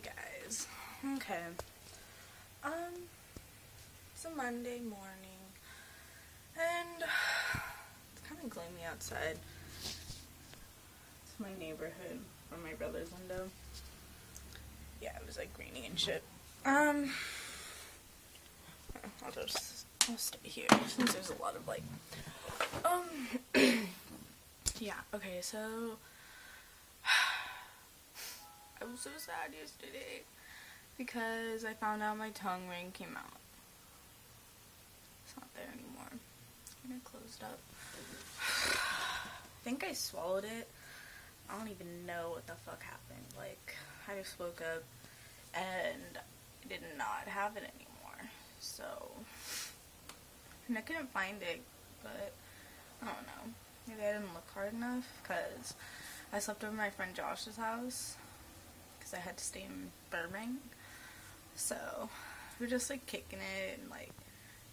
Hey guys. Okay. It's a Monday morning and it's kind of gloomy outside. It's my neighborhood from my brother's window. Yeah, it was like raining and shit. I'll stay here since there's a lot of light. Yeah, okay, so I was so sad yesterday because I found out my tongue ring came out. It's not there anymore. It's kind of closed up. I think I swallowed it. I don't even know what the fuck happened. Like, I just woke up and I did not have it anymore. So, and I couldn't find it, but I don't know. Maybe I didn't look hard enough because I slept over my friend Josh's house because I had to stay in Burbank. So, we were just like kicking it and like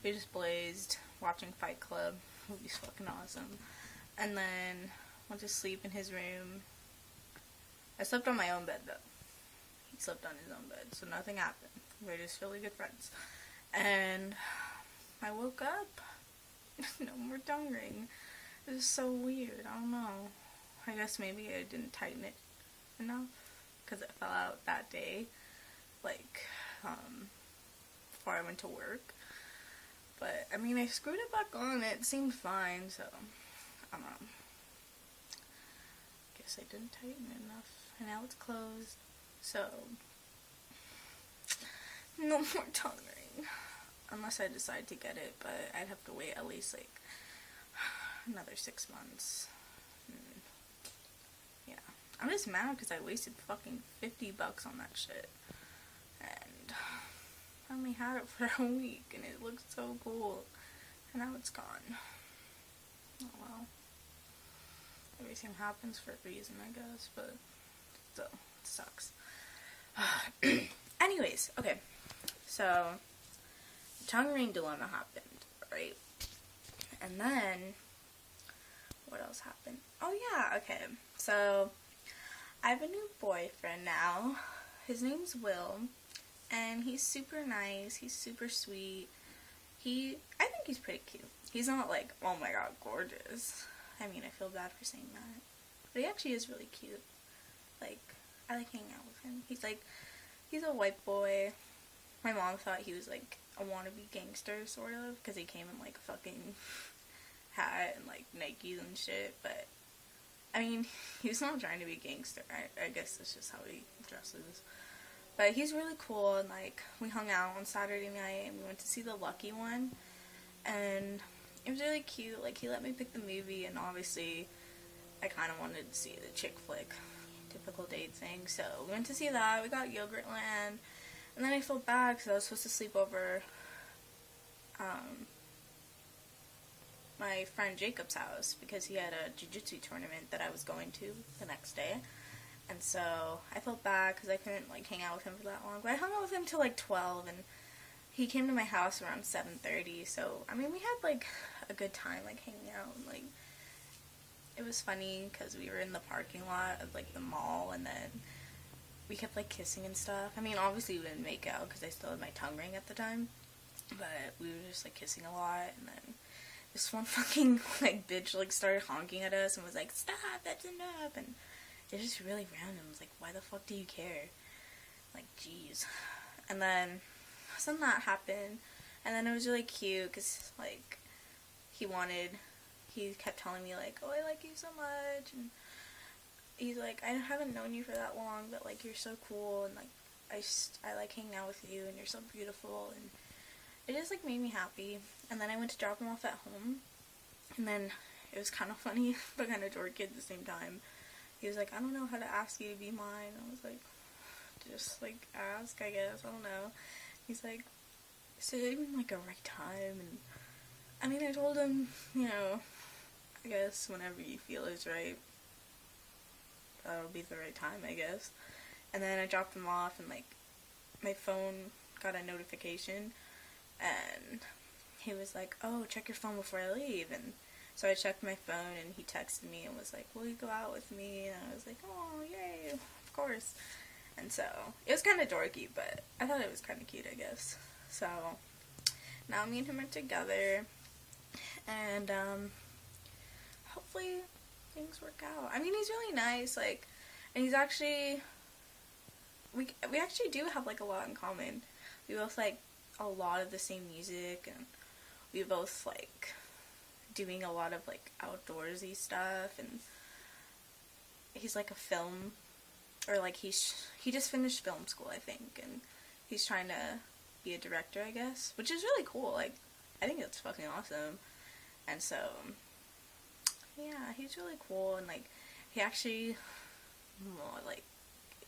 we just blazed, watching Fight Club. Movie's fucking awesome. And then went to sleep in his room. I slept on my own bed though. He slept on his own bed, so nothing happened. We were just really good friends. And I woke up. No more tongue ring. It was so weird. I don't know. I guess maybe I didn't tighten it enough because it fell out that day. Like, before I went to work. But, I mean, I screwed it back on. It seemed fine, so I don't know. Guess I didn't tighten it enough. And now it's closed. So, no more tongue ring. Unless I decide to get it, but I'd have to wait at least, like, another 6 months. Yeah. I'm just mad because I wasted fucking $50 on that shit. And I only had it for a week, and it looked so cool. And now it's gone. Oh well. Everything happens for a reason, I guess, but still, it sucks. Anyways, okay. So, tongue ring dilemma happened, right? And then, what else happened? Oh yeah, okay. So, I have a new boyfriend now. His name's Will. And he's super nice. He's super sweet. I think he's pretty cute. He's not like, oh my god, gorgeous. I mean, I feel bad for saying that. But he actually is really cute. Like, I like hanging out with him. He's a white boy. My mom thought he was like a wannabe gangster, sort of. Because he came in like a fucking hat and like Nikes and shit. But, I mean, he's not trying to be a gangster. I guess that's just how he dresses. But he's really cool, and, like, we hung out on Saturday night, and we went to see The Lucky One, and it was really cute. Like, he let me pick the movie, and obviously, I kind of wanted to see the chick flick, typical date thing, so we went to see that. We got Yogurtland, and then I felt bad, because I was supposed to sleep over my friend Jacob's house, because he had a jiu-jitsu tournament that I was going to the next day. And so, I felt bad because I couldn't, like, hang out with him for that long. But I hung out with him till, like, 12, and he came to my house around 7:30. So, I mean, we had, like, a good time, like, hanging out. And, like, it was funny because we were in the parking lot of, like, the mall, and then we kept, like, kissing and stuff. I mean, obviously we didn't make out because I still had my tongue ring at the time. But we were just, like, kissing a lot, and then this one fucking, like, bitch, like, started honking at us and was like, stop, that's enough, and it was just really random. I was like, why the fuck do you care? Like, jeez. And then, something that happened, and then it was really cute, because, like, he kept telling me, like, oh, I like you so much, and he's like, I haven't known you for that long, but, like, you're so cool, and, like, I like hanging out with you, and you're so beautiful, and it just, like, made me happy. And then I went to drop him off at home, and then it was kind of funny, but kind of dorky at the same time. He was like, I don't know how to ask you to be mine. I was like, just, like, ask, I guess. I don't know. He's like, is it even, like, a right time? And, I mean, I told him, you know, I guess whenever you feel is right, that'll be the right time, I guess. And then I dropped him off, and, like, my phone got a notification, and he was like, oh, check your phone before I leave, and so I checked my phone, and he texted me and was like, will you go out with me? And I was like, oh, yay, of course. And so, it was kind of dorky, but I thought it was kind of cute, I guess. So, now me and him are together, and, hopefully things work out. I mean, he's really nice, like, and he's actually, we actually do have, like, a lot in common. We both like a lot of the same music, and we both like doing a lot of like outdoorsy stuff, and he's like a film, or like he just finished film school, I think, and he's trying to be a director, I guess, which is really cool. Like, I think it's fucking awesome. And so, yeah, he's really cool, and like he actually like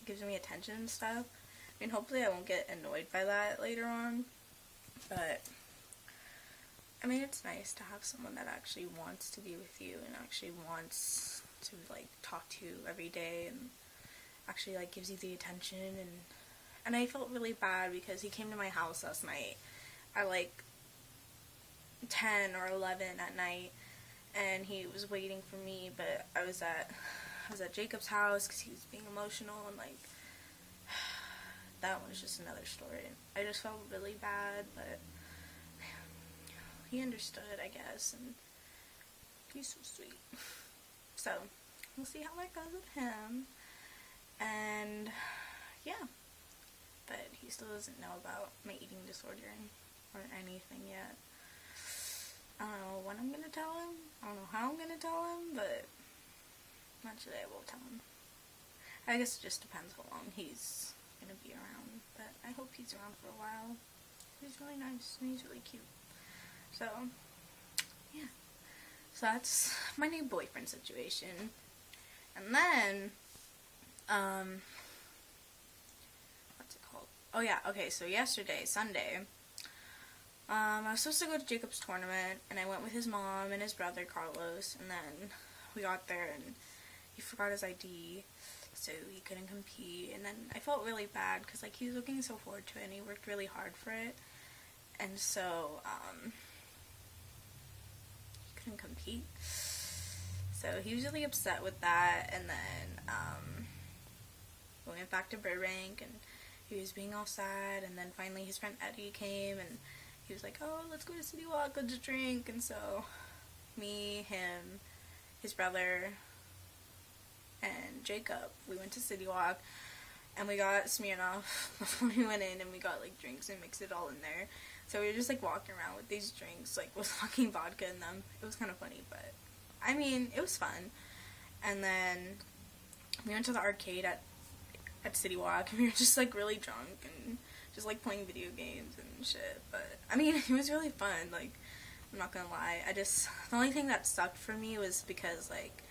gives me attention and stuff. I mean, hopefully I won't get annoyed by that later on, but I mean, it's nice to have someone that actually wants to be with you and actually wants to like talk to you every day and actually like gives you the attention. And I felt really bad because he came to my house last night at like 10 or 11 at night, and he was waiting for me, but I was at Jacob's house because he was being emotional, and like that was just another story. I just felt really bad, but he understood, I guess, and he's so sweet. So, we'll see how that goes with him. And, yeah. But he still doesn't know about my eating disorder or anything yet. I don't know when I'm gonna tell him. I don't know how I'm gonna tell him, but eventually I will tell him. I guess it just depends how long he's gonna be around, but I hope he's around for a while. He's really nice, and he's really cute. So, yeah. So that's my new boyfriend situation. And then, what's it called? Oh yeah, okay, so yesterday, Sunday, I was supposed to go to Jacob's tournament, and I went with his mom and his brother, Carlos, and then we got there, and he forgot his ID, so he couldn't compete, and then I felt really bad, because, like, he was looking so forward to it, and he worked really hard for it, and so, he couldn't compete, so he was really upset with that, and then, we went back to Burbank, and he was being all sad, and then finally his friend Eddie came, and he was like, oh, let's go to City Walk, let's drink, and so, me, him, his brother, and Jacob, we went to City Walk, and we got Smirnoff before we went in, and we got, like, drinks and mixed it all in there, so we were just, like, walking around with these drinks, like, with fucking vodka in them. It was kind of funny, but, I mean, it was fun. And then we went to the arcade at City Walk, and we were just, like, really drunk, and just, like, playing video games and shit, but, I mean, it was really fun, like, I'm not gonna lie. The only thing that sucked for me was because, like,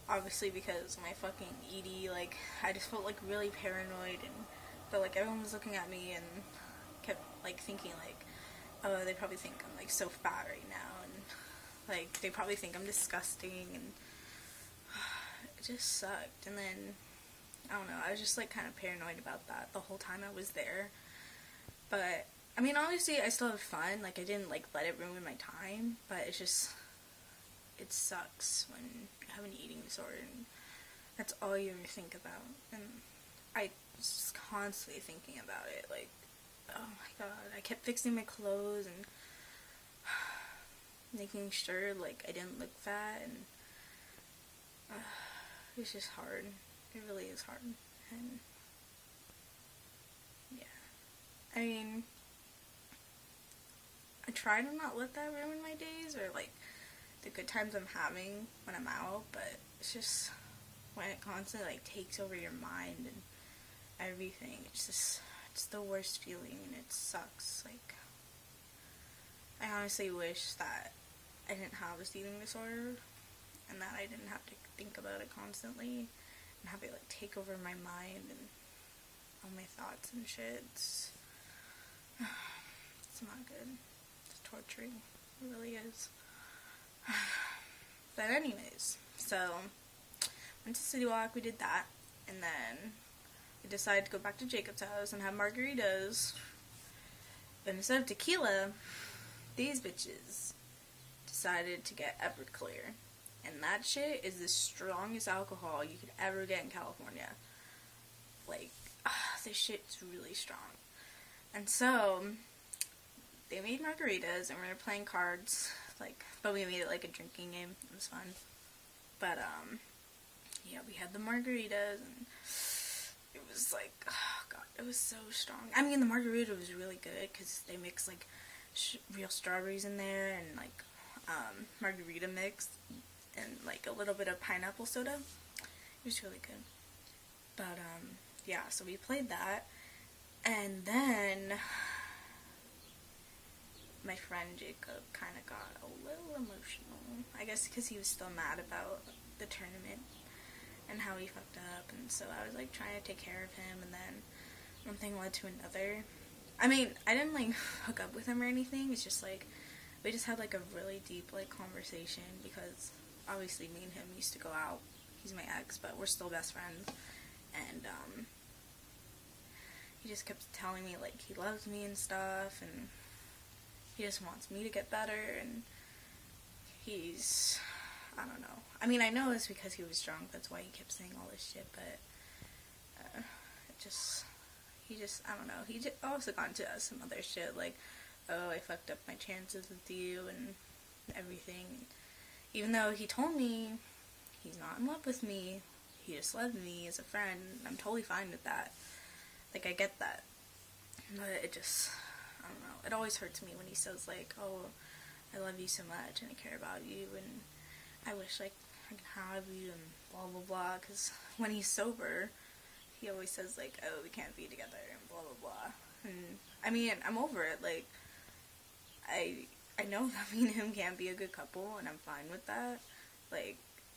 obviously because my fucking ED, like, I just felt, like, really paranoid, and felt like everyone was looking at me, and kept, like, thinking, like, oh, they probably think I'm, like, so fat right now, and, like, they probably think I'm disgusting, and it just sucked, and then, I don't know, I was just, like, kind of paranoid about that the whole time I was there, but, I mean, obviously, I still had fun, like, I didn't, like, let it ruin my time, but it's just, it sucks when you have an eating disorder, and that's all you ever think about, and I was just constantly thinking about it, like, oh my god, I kept fixing my clothes, and making sure, like, I didn't look fat, and it's just hard. It really is hard, and yeah, I mean, I try to not let that ruin my days, or, like, the good times I'm having when I'm out, but it's just, when it constantly, like, takes over your mind, and everything, it's the worst feeling, and it sucks, like, I honestly wish that I didn't have this eating disorder, and that I didn't have to think about it constantly, and have it, like, take over my mind, and all my thoughts and shit. It's not good. It's torturing. It really is. But anyways, so, went to City Walk, we did that, and then we decided to go back to Jacob's house and have margaritas, but instead of tequila, these bitches decided to get Everclear, and that shit is the strongest alcohol you could ever get in California. Like, this shit's really strong. And so, they made margaritas, and we were playing cards, like, but we made it like a drinking game. It was fun. But, yeah, we had the margaritas, and it was like, oh god, it was so strong. I mean, the margarita was really good, because they mixed, like, real strawberries in there, and, like, margarita mix, and, like, a little bit of pineapple soda. It was really good. But, yeah, so we played that, and then my friend Jacob kind of got a little emotional. I guess because he was still mad about the tournament and how he fucked up, and so I was, like, trying to take care of him, and then one thing led to another. I mean, I didn't, like, hook up with him or anything. It's just, like, we just had, like, a really deep, like, conversation, because obviously me and him used to go out. He's my ex, but we're still best friends, and, he just kept telling me, like, he loves me and stuff, and he just wants me to get better, and he's, I don't know. I mean, I know it's because he was drunk, that's why he kept saying all this shit, but, he just, I don't know, he just also got into some other shit, like, oh, I fucked up my chances with you, and everything. Even though he told me he's not in love with me, he just loved me as a friend, I'm totally fine with that. Like, I get that. But it just, I don't know, it always hurts me when he says, like, oh, I love you so much, and I care about you, and I wish, like, I could have you, and blah, blah, blah, because when he's sober, he always says, like, oh, we can't be together, and blah, blah, blah. And, I mean, I'm over it. Like, I know that me and him can't be a good couple, and I'm fine with that. Like,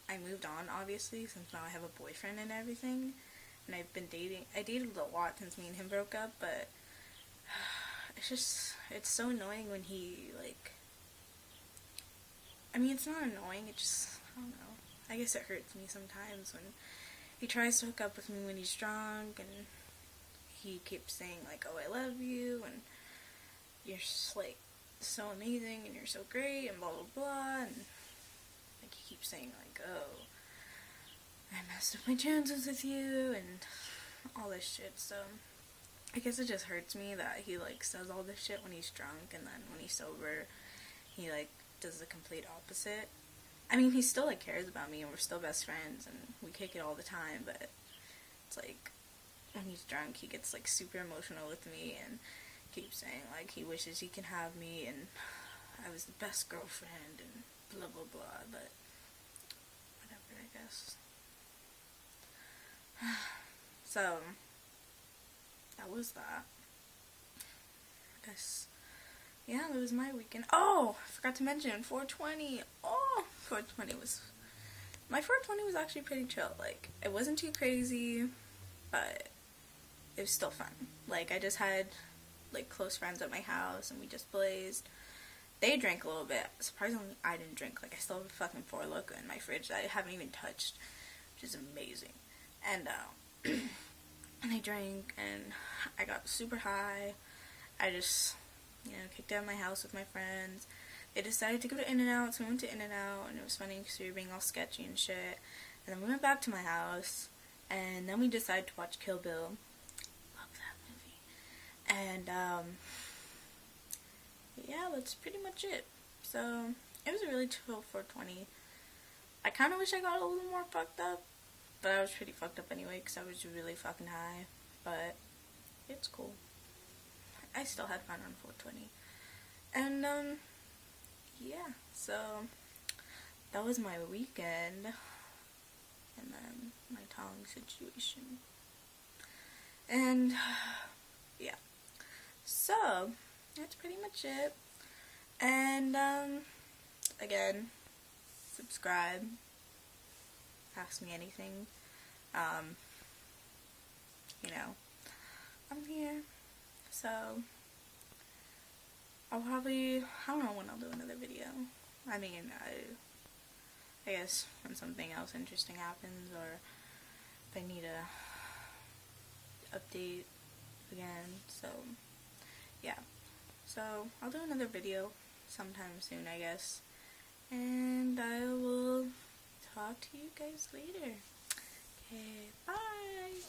I moved on, obviously, since now I have a boyfriend and everything, and I dated a lot since me and him broke up, but it's so annoying when he, like, I mean, it's not annoying, it just, I don't know, I guess it hurts me sometimes when he tries to hook up with me when he's drunk, and he keeps saying, like, oh, I love you, and you're just, like, so amazing, and you're so great, and blah, blah, blah, and, like, he keeps saying, like, oh, I messed up my chances with you, and all this shit, so I guess it just hurts me that he, like, says all this shit when he's drunk, and then when he's sober, he, like, does the complete opposite. I mean, he still, like, cares about me, and we're still best friends, and we kick it all the time, but it's, like, when he's drunk, he gets, like, super emotional with me, and keeps saying, like, he wishes he can have me, and I was the best girlfriend, and blah, blah, blah, but whatever, I guess. So, that was that. I guess, yeah, that was my weekend. Oh, I forgot to mention, 420. Oh, 420 was, my 420 was actually pretty chill. Like, it wasn't too crazy, but it was still fun. Like, I just had, like, close friends at my house, and we just blazed. They drank a little bit. Surprisingly, I didn't drink. Like, I still have a fucking Four Loko in my fridge that I haven't even touched, which is amazing. And, and I drank, and I got super high. I just, you know, kicked out of my house with my friends. They decided to go to In-N-Out, so we went to In-N-Out, and it was funny because we were being all sketchy and shit. And then we went back to my house, and then we decided to watch Kill Bill. Love that movie. And, yeah, that's pretty much it. So, it was a really chill 420. I kind of wish I got a little more fucked up, but I was pretty fucked up anyway, because I was really fucking high. But, it's cool. I still had fun on 420. And, yeah, so, that was my weekend. And then, my tongue situation. And, yeah. So, that's pretty much it. And, again, subscribe. Ask me anything. You know, I'm here. So, I'll probably, I don't know when I'll do another video. I mean, I guess when something else interesting happens, or if I need a update again. So, yeah. So, I'll do another video sometime soon, I guess. And I will talk to you guys later. Okay, bye!